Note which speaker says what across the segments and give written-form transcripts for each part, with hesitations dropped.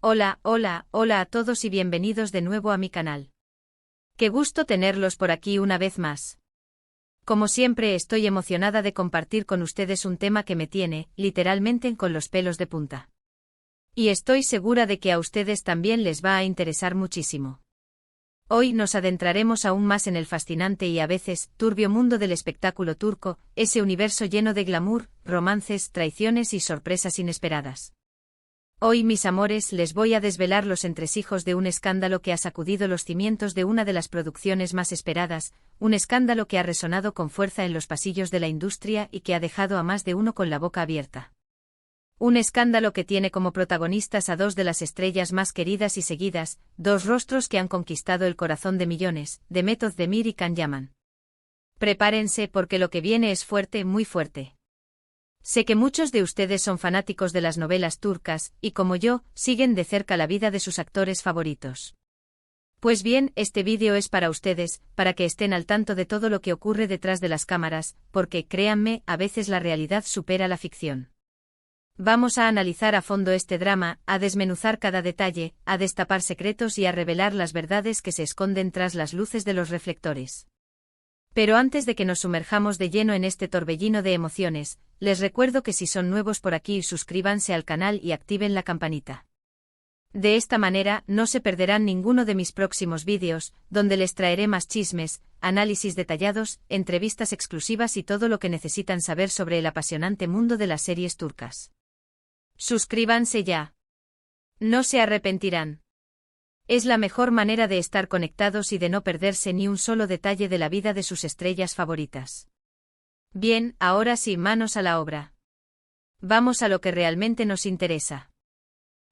Speaker 1: Hola, hola, hola a todos y bienvenidos de nuevo a mi canal. Qué gusto tenerlos por aquí una vez más. Como siempre estoy emocionada de compartir con ustedes un tema que me tiene, literalmente, con los pelos de punta. Y estoy segura de que a ustedes también les va a interesar muchísimo. Hoy nos adentraremos aún más en el fascinante y a veces turbio mundo del espectáculo turco, ese universo lleno de glamour, romances, traiciones y sorpresas inesperadas. Hoy, mis amores, les voy a desvelar los entresijos de un escándalo que ha sacudido los cimientos de una de las producciones más esperadas, un escándalo que ha resonado con fuerza en los pasillos de la industria y que ha dejado a más de uno con la boca abierta. Un escándalo que tiene como protagonistas a dos de las estrellas más queridas y seguidas, dos rostros que han conquistado el corazón de millones, Demet Özdemir y Can Yaman. Prepárense porque lo que viene es fuerte, muy fuerte. Sé que muchos de ustedes son fanáticos de las novelas turcas, y como yo, siguen de cerca la vida de sus actores favoritos. Pues bien, este vídeo es para ustedes, para que estén al tanto de todo lo que ocurre detrás de las cámaras, porque, créanme, a veces la realidad supera la ficción. Vamos a analizar a fondo este drama, a desmenuzar cada detalle, a destapar secretos y a revelar las verdades que se esconden tras las luces de los reflectores. Pero antes de que nos sumerjamos de lleno en este torbellino de emociones, les recuerdo que si son nuevos por aquí, suscríbanse al canal y activen la campanita. De esta manera, no se perderán ninguno de mis próximos vídeos, donde les traeré más chismes, análisis detallados, entrevistas exclusivas y todo lo que necesitan saber sobre el apasionante mundo de las series turcas. Suscríbanse ya. No se arrepentirán. Es la mejor manera de estar conectados y de no perderse ni un solo detalle de la vida de sus estrellas favoritas. Bien, ahora sí, manos a la obra. Vamos a lo que realmente nos interesa.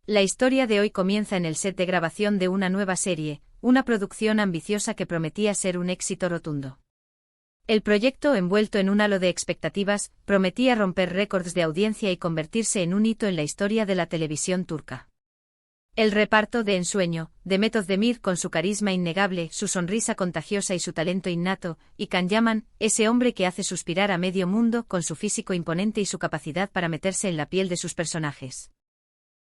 Speaker 1: La historia de hoy comienza en el set de grabación de una nueva serie, una producción ambiciosa que prometía ser un éxito rotundo. El proyecto, envuelto en un halo de expectativas, prometía romper récords de audiencia y convertirse en un hito en la historia de la televisión turca. El reparto de ensueño, Demet Özdemir con su carisma innegable, su sonrisa contagiosa y su talento innato, y Can Yaman, ese hombre que hace suspirar a medio mundo con su físico imponente y su capacidad para meterse en la piel de sus personajes.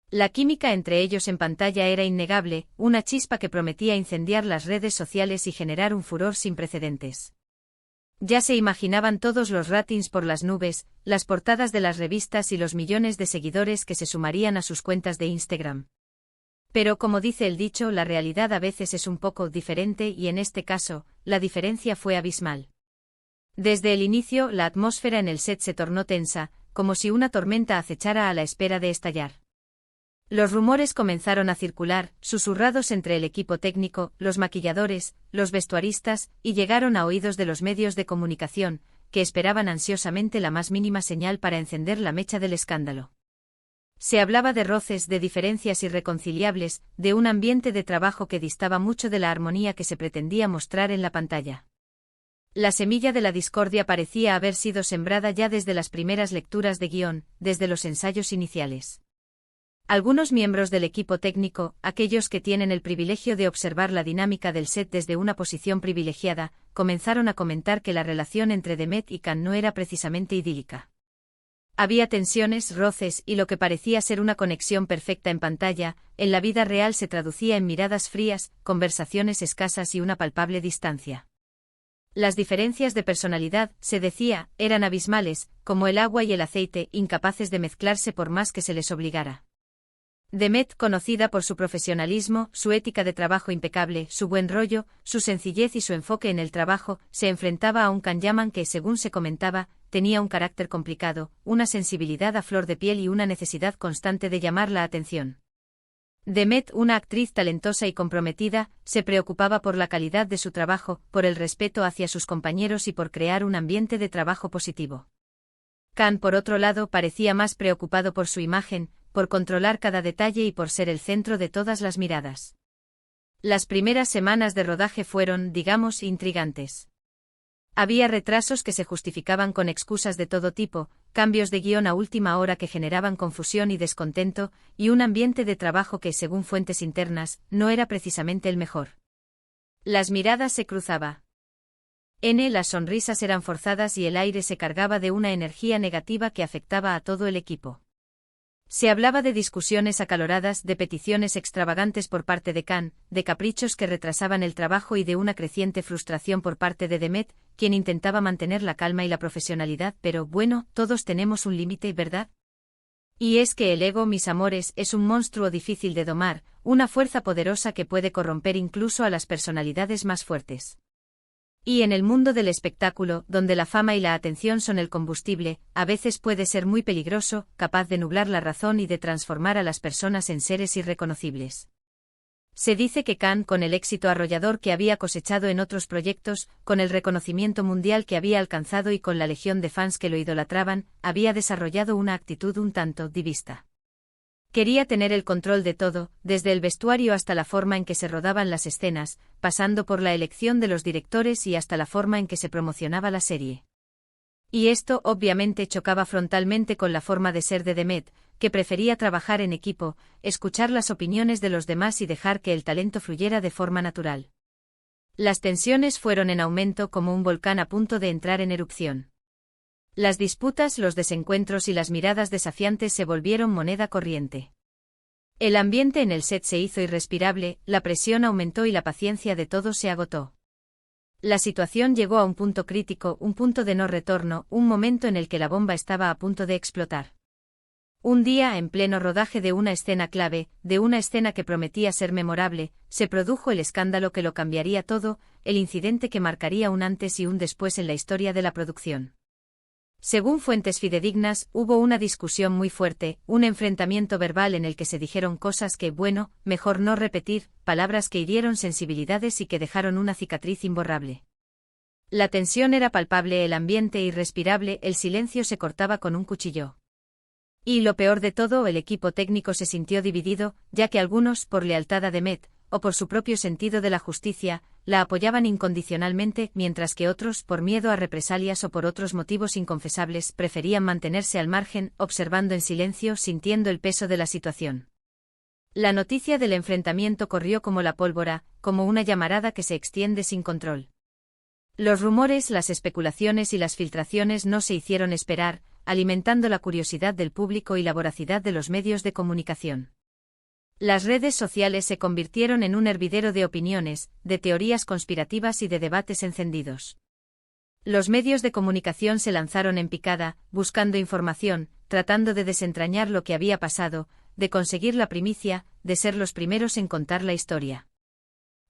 Speaker 1: La química entre ellos en pantalla era innegable, una chispa que prometía incendiar las redes sociales y generar un furor sin precedentes. Ya se imaginaban todos los ratings por las nubes, las portadas de las revistas y los millones de seguidores que se sumarían a sus cuentas de Instagram. Pero como dice el dicho, la realidad a veces es un poco diferente y en este caso, la diferencia fue abismal. Desde el inicio, la atmósfera en el set se tornó tensa, como si una tormenta acechara a la espera de estallar. Los rumores comenzaron a circular, susurrados entre el equipo técnico, los maquilladores, los vestuaristas, y llegaron a oídos de los medios de comunicación, que esperaban ansiosamente la más mínima señal para encender la mecha del escándalo. Se hablaba de roces, de diferencias irreconciliables, de un ambiente de trabajo que distaba mucho de la armonía que se pretendía mostrar en la pantalla. La semilla de la discordia parecía haber sido sembrada ya desde las primeras lecturas de guión, desde los ensayos iniciales. Algunos miembros del equipo técnico, aquellos que tienen el privilegio de observar la dinámica del set desde una posición privilegiada, comenzaron a comentar que la relación entre Demet y Can no era precisamente idílica. Había tensiones, roces y lo que parecía ser una conexión perfecta en pantalla, en la vida real se traducía en miradas frías, conversaciones escasas y una palpable distancia. Las diferencias de personalidad, se decía, eran abismales, como el agua y el aceite, incapaces de mezclarse por más que se les obligara. Demet, conocida por su profesionalismo, su ética de trabajo impecable, su buen rollo, su sencillez y su enfoque en el trabajo, se enfrentaba a un Can Yaman que, según se comentaba, tenía un carácter complicado, una sensibilidad a flor de piel y una necesidad constante de llamar la atención. Demet, una actriz talentosa y comprometida, se preocupaba por la calidad de su trabajo, por el respeto hacia sus compañeros y por crear un ambiente de trabajo positivo. Can, por otro lado, parecía más preocupado por su imagen, por controlar cada detalle y por ser el centro de todas las miradas. Las primeras semanas de rodaje fueron, digamos, intrigantes. Había retrasos que se justificaban con excusas de todo tipo, cambios de guión a última hora que generaban confusión y descontento, y un ambiente de trabajo que, según fuentes internas, no era precisamente el mejor. Las miradas se cruzaban. Las sonrisas eran forzadas y el aire se cargaba de una energía negativa que afectaba a todo el equipo. Se hablaba de discusiones acaloradas, de peticiones extravagantes por parte de Khan, de caprichos que retrasaban el trabajo y de una creciente frustración por parte de Demet, quien intentaba mantener la calma y la profesionalidad, pero bueno, todos tenemos un límite, ¿verdad? Y es que el ego, mis amores, es un monstruo difícil de domar, una fuerza poderosa que puede corromper incluso a las personalidades más fuertes. Y en el mundo del espectáculo, donde la fama y la atención son el combustible, a veces puede ser muy peligroso, capaz de nublar la razón y de transformar a las personas en seres irreconocibles. Se dice que Khan, con el éxito arrollador que había cosechado en otros proyectos, con el reconocimiento mundial que había alcanzado y con la legión de fans que lo idolatraban, había desarrollado una actitud un tanto divista. Quería tener el control de todo, desde el vestuario hasta la forma en que se rodaban las escenas, pasando por la elección de los directores y hasta la forma en que se promocionaba la serie. Y esto obviamente chocaba frontalmente con la forma de ser de Demet, que prefería trabajar en equipo, escuchar las opiniones de los demás y dejar que el talento fluyera de forma natural. Las tensiones fueron en aumento como un volcán a punto de entrar en erupción. Las disputas, los desencuentros y las miradas desafiantes se volvieron moneda corriente. El ambiente en el set se hizo irrespirable, la presión aumentó y la paciencia de todos se agotó. La situación llegó a un punto crítico, un punto de no retorno, un momento en el que la bomba estaba a punto de explotar. Un día, en pleno rodaje de una escena clave, de una escena que prometía ser memorable, se produjo el escándalo que lo cambiaría todo, el incidente que marcaría un antes y un después en la historia de la producción. Según fuentes fidedignas, hubo una discusión muy fuerte, un enfrentamiento verbal en el que se dijeron cosas que, bueno, mejor no repetir, palabras que hirieron sensibilidades y que dejaron una cicatriz imborrable. La tensión era palpable, el ambiente irrespirable, el silencio se cortaba con un cuchillo. Y lo peor de todo, el equipo técnico se sintió dividido, ya que algunos, por lealtad a Demet, o por su propio sentido de la justicia, la apoyaban incondicionalmente, mientras que otros, por miedo a represalias o por otros motivos inconfesables, preferían mantenerse al margen, observando en silencio, sintiendo el peso de la situación. La noticia del enfrentamiento corrió como la pólvora, como una llamarada que se extiende sin control. Los rumores, las especulaciones y las filtraciones no se hicieron esperar, alimentando la curiosidad del público y la voracidad de los medios de comunicación. Las redes sociales se convirtieron en un hervidero de opiniones, de teorías conspirativas y de debates encendidos. Los medios de comunicación se lanzaron en picada, buscando información, tratando de desentrañar lo que había pasado, de conseguir la primicia, de ser los primeros en contar la historia.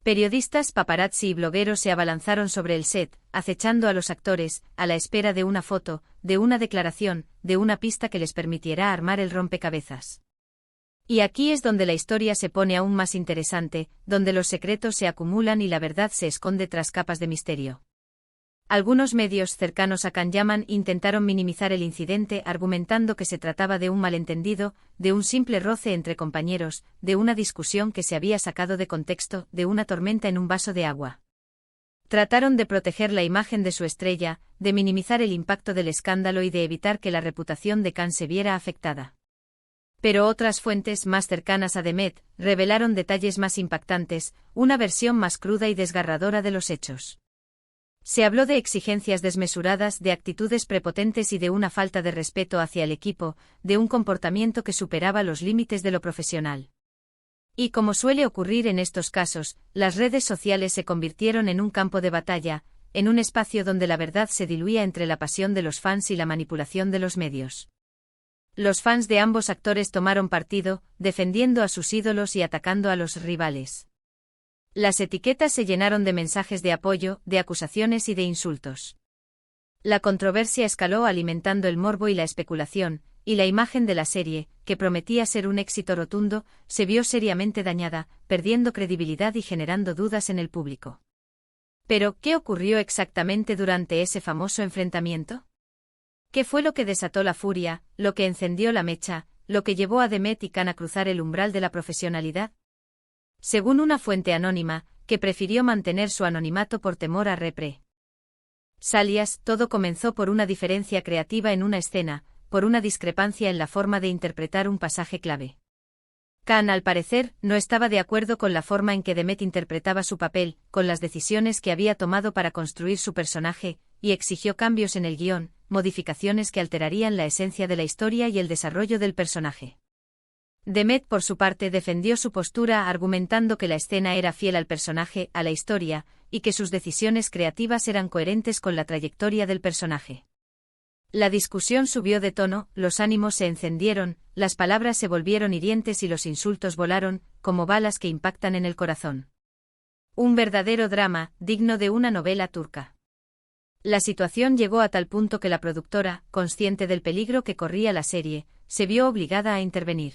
Speaker 1: Periodistas, paparazzi y blogueros se abalanzaron sobre el set, acechando a los actores, a la espera de una foto, de una declaración, de una pista que les permitiera armar el rompecabezas. Y aquí es donde la historia se pone aún más interesante, donde los secretos se acumulan y la verdad se esconde tras capas de misterio. Algunos medios cercanos a Khan Yaman intentaron minimizar el incidente argumentando que se trataba de un malentendido, de un simple roce entre compañeros, de una discusión que se había sacado de contexto, de una tormenta en un vaso de agua. Trataron de proteger la imagen de su estrella, de minimizar el impacto del escándalo y de evitar que la reputación de Khan se viera afectada. Pero otras fuentes más cercanas a Demet revelaron detalles más impactantes, una versión más cruda y desgarradora de los hechos. Se habló de exigencias desmesuradas, de actitudes prepotentes y de una falta de respeto hacia el equipo, de un comportamiento que superaba los límites de lo profesional. Y como suele ocurrir en estos casos, las redes sociales se convirtieron en un campo de batalla, en un espacio donde la verdad se diluía entre la pasión de los fans y la manipulación de los medios. Los fans de ambos actores tomaron partido, defendiendo a sus ídolos y atacando a los rivales. Las etiquetas se llenaron de mensajes de apoyo, de acusaciones y de insultos. La controversia escaló alimentando el morbo y la especulación, y la imagen de la serie, que prometía ser un éxito rotundo, se vio seriamente dañada, perdiendo credibilidad y generando dudas en el público. Pero, ¿qué ocurrió exactamente durante ese famoso enfrentamiento? ¿Qué fue lo que desató la furia, lo que encendió la mecha, lo que llevó a Demet y Khan a cruzar el umbral de la profesionalidad? Según una fuente anónima, que prefirió mantener su anonimato por temor a represalias, todo comenzó por una diferencia creativa en una escena, por una discrepancia en la forma de interpretar un pasaje clave. Khan, al parecer, no estaba de acuerdo con la forma en que Demet interpretaba su papel, con las decisiones que había tomado para construir su personaje, y exigió cambios en el guión, modificaciones que alterarían la esencia de la historia y el desarrollo del personaje. Demet, por su parte, defendió su postura argumentando que la escena era fiel al personaje, a la historia, y que sus decisiones creativas eran coherentes con la trayectoria del personaje. La discusión subió de tono, los ánimos se encendieron, las palabras se volvieron hirientes y los insultos volaron, como balas que impactan en el corazón. Un verdadero drama, digno de una novela turca. La situación llegó a tal punto que la productora, consciente del peligro que corría la serie, se vio obligada a intervenir.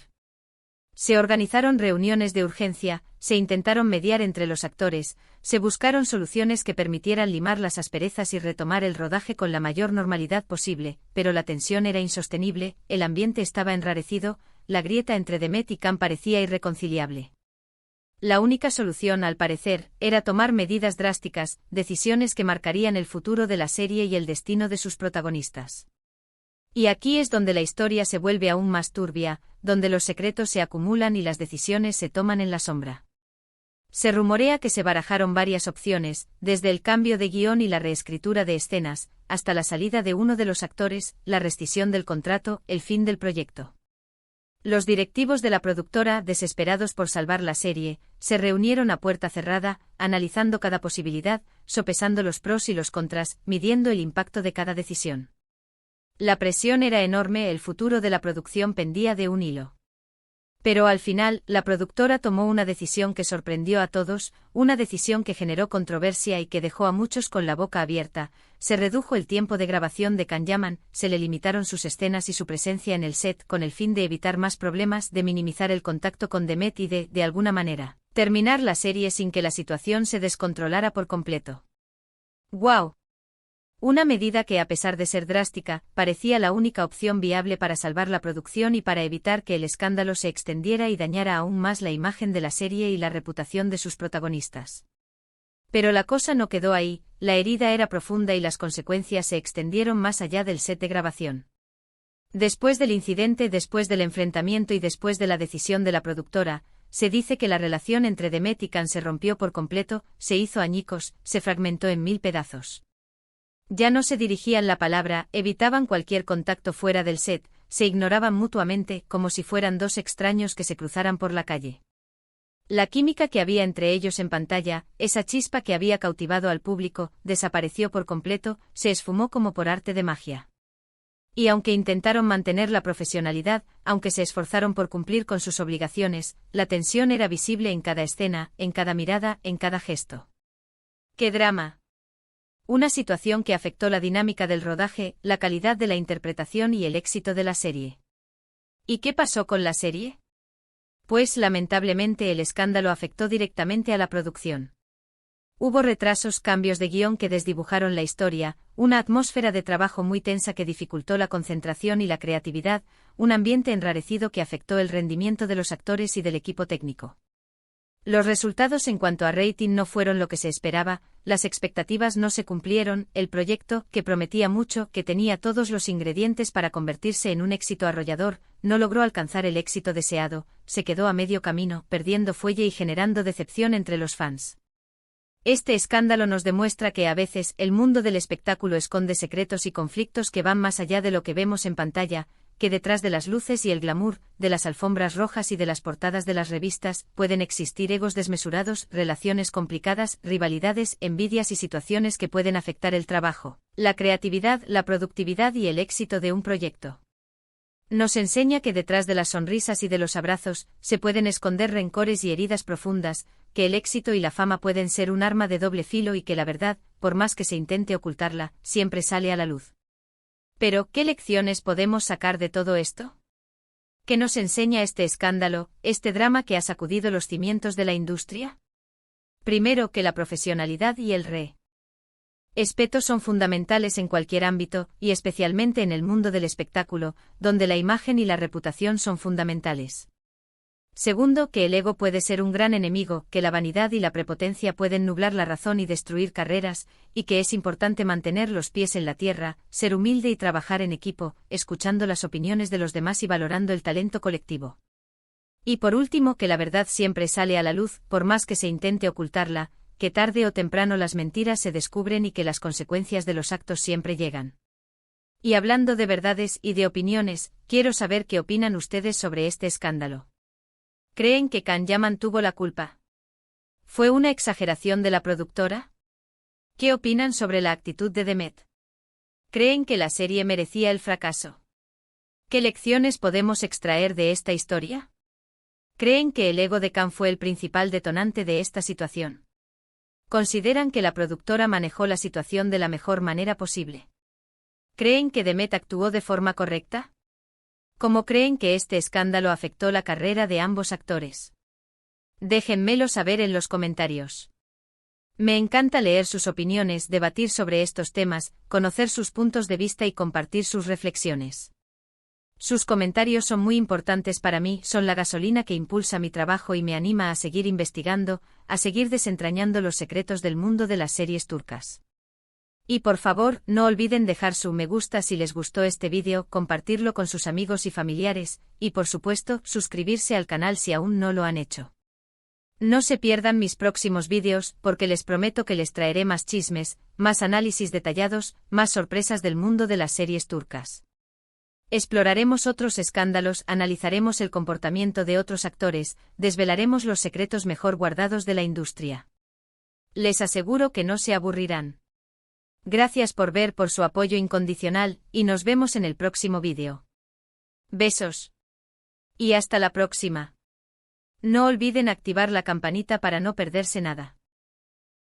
Speaker 1: Se organizaron reuniones de urgencia, se intentaron mediar entre los actores, se buscaron soluciones que permitieran limar las asperezas y retomar el rodaje con la mayor normalidad posible, pero la tensión era insostenible, el ambiente estaba enrarecido, la grieta entre Demet y Can parecía irreconciliable. La única solución, al parecer, era tomar medidas drásticas, decisiones que marcarían el futuro de la serie y el destino de sus protagonistas. Y aquí es donde la historia se vuelve aún más turbia, donde los secretos se acumulan y las decisiones se toman en la sombra. Se rumorea que se barajaron varias opciones, desde el cambio de guión y la reescritura de escenas, hasta la salida de uno de los actores, la rescisión del contrato, el fin del proyecto. Los directivos de la productora, desesperados por salvar la serie, se reunieron a puerta cerrada, analizando cada posibilidad, sopesando los pros y los contras, midiendo el impacto de cada decisión. La presión era enorme, el futuro de la producción pendía de un hilo. Pero al final, la productora tomó una decisión que sorprendió a todos, una decisión que generó controversia y que dejó a muchos con la boca abierta. Se redujo el tiempo de grabación de Can Yaman, se le limitaron sus escenas y su presencia en el set con el fin de evitar más problemas, de minimizar el contacto con Demet y de alguna manera, terminar la serie sin que la situación se descontrolara por completo. ¡Guau! Una medida que, a pesar de ser drástica, parecía la única opción viable para salvar la producción y para evitar que el escándalo se extendiera y dañara aún más la imagen de la serie y la reputación de sus protagonistas. Pero la cosa no quedó ahí, la herida era profunda y las consecuencias se extendieron más allá del set de grabación. Después del incidente, después del enfrentamiento y después de la decisión de la productora, se dice que la relación entre Demet y Can se rompió por completo, se hizo añicos, se fragmentó en 1000 pedazos. Ya no se dirigían la palabra, evitaban cualquier contacto fuera del set, se ignoraban mutuamente, como si fueran dos extraños que se cruzaran por la calle. La química que había entre ellos en pantalla, esa chispa que había cautivado al público, desapareció por completo, se esfumó como por arte de magia. Y aunque intentaron mantener la profesionalidad, aunque se esforzaron por cumplir con sus obligaciones, la tensión era visible en cada escena, en cada mirada, en cada gesto. ¡Qué drama! Una situación que afectó la dinámica del rodaje, la calidad de la interpretación y el éxito de la serie. ¿Y qué pasó con la serie? Pues lamentablemente el escándalo afectó directamente a la producción. Hubo retrasos, cambios de guión que desdibujaron la historia, una atmósfera de trabajo muy tensa que dificultó la concentración y la creatividad, un ambiente enrarecido que afectó el rendimiento de los actores y del equipo técnico. Los resultados en cuanto a rating no fueron lo que se esperaba, las expectativas no se cumplieron, el proyecto, que prometía mucho, que tenía todos los ingredientes para convertirse en un éxito arrollador, no logró alcanzar el éxito deseado, se quedó a medio camino, perdiendo fuelle y generando decepción entre los fans. Este escándalo nos demuestra que a veces el mundo del espectáculo esconde secretos y conflictos que van más allá de lo que vemos en pantalla, que detrás de las luces y el glamour, de las alfombras rojas y de las portadas de las revistas, pueden existir egos desmesurados, relaciones complicadas, rivalidades, envidias y situaciones que pueden afectar el trabajo, la creatividad, la productividad y el éxito de un proyecto. Nos enseña que detrás de las sonrisas y de los abrazos, se pueden esconder rencores y heridas profundas, que el éxito y la fama pueden ser un arma de doble filo y que la verdad, por más que se intente ocultarla, siempre sale a la luz. Pero, ¿qué lecciones podemos sacar de todo esto? ¿Qué nos enseña este escándalo, este drama que ha sacudido los cimientos de la industria? Primero, que la profesionalidad y el respeto son fundamentales en cualquier ámbito, y especialmente en el mundo del espectáculo, donde la imagen y la reputación son fundamentales. Segundo, que el ego puede ser un gran enemigo, que la vanidad y la prepotencia pueden nublar la razón y destruir carreras, y que es importante mantener los pies en la tierra, ser humilde y trabajar en equipo, escuchando las opiniones de los demás y valorando el talento colectivo. Y por último, que la verdad siempre sale a la luz, por más que se intente ocultarla, que tarde o temprano las mentiras se descubren y que las consecuencias de los actos siempre llegan. Y hablando de verdades y de opiniones, quiero saber qué opinan ustedes sobre este escándalo. ¿Creen que Can Yaman tuvo la culpa? ¿Fue una exageración de la productora? ¿Qué opinan sobre la actitud de Demet? ¿Creen que la serie merecía el fracaso? ¿Qué lecciones podemos extraer de esta historia? ¿Creen que el ego de Can fue el principal detonante de esta situación? ¿Consideran que la productora manejó la situación de la mejor manera posible? ¿Creen que Demet actuó de forma correcta? ¿Cómo creen que este escándalo afectó la carrera de ambos actores? Déjenmelo saber en los comentarios. Me encanta leer sus opiniones, debatir sobre estos temas, conocer sus puntos de vista y compartir sus reflexiones. Sus comentarios son muy importantes para mí, son la gasolina que impulsa mi trabajo y me anima a seguir investigando, a seguir desentrañando los secretos del mundo de las series turcas. Y por favor, no olviden dejar su me gusta si les gustó este vídeo, compartirlo con sus amigos y familiares, y por supuesto, suscribirse al canal si aún no lo han hecho. No se pierdan mis próximos vídeos, porque les prometo que les traeré más chismes, más análisis detallados, más sorpresas del mundo de las series turcas. Exploraremos otros escándalos, analizaremos el comportamiento de otros actores, desvelaremos los secretos mejor guardados de la industria. Les aseguro que no se aburrirán. Gracias por ver, por su apoyo incondicional, y nos vemos en el próximo vídeo. Besos. Y hasta la próxima. No olviden activar la campanita para no perderse nada.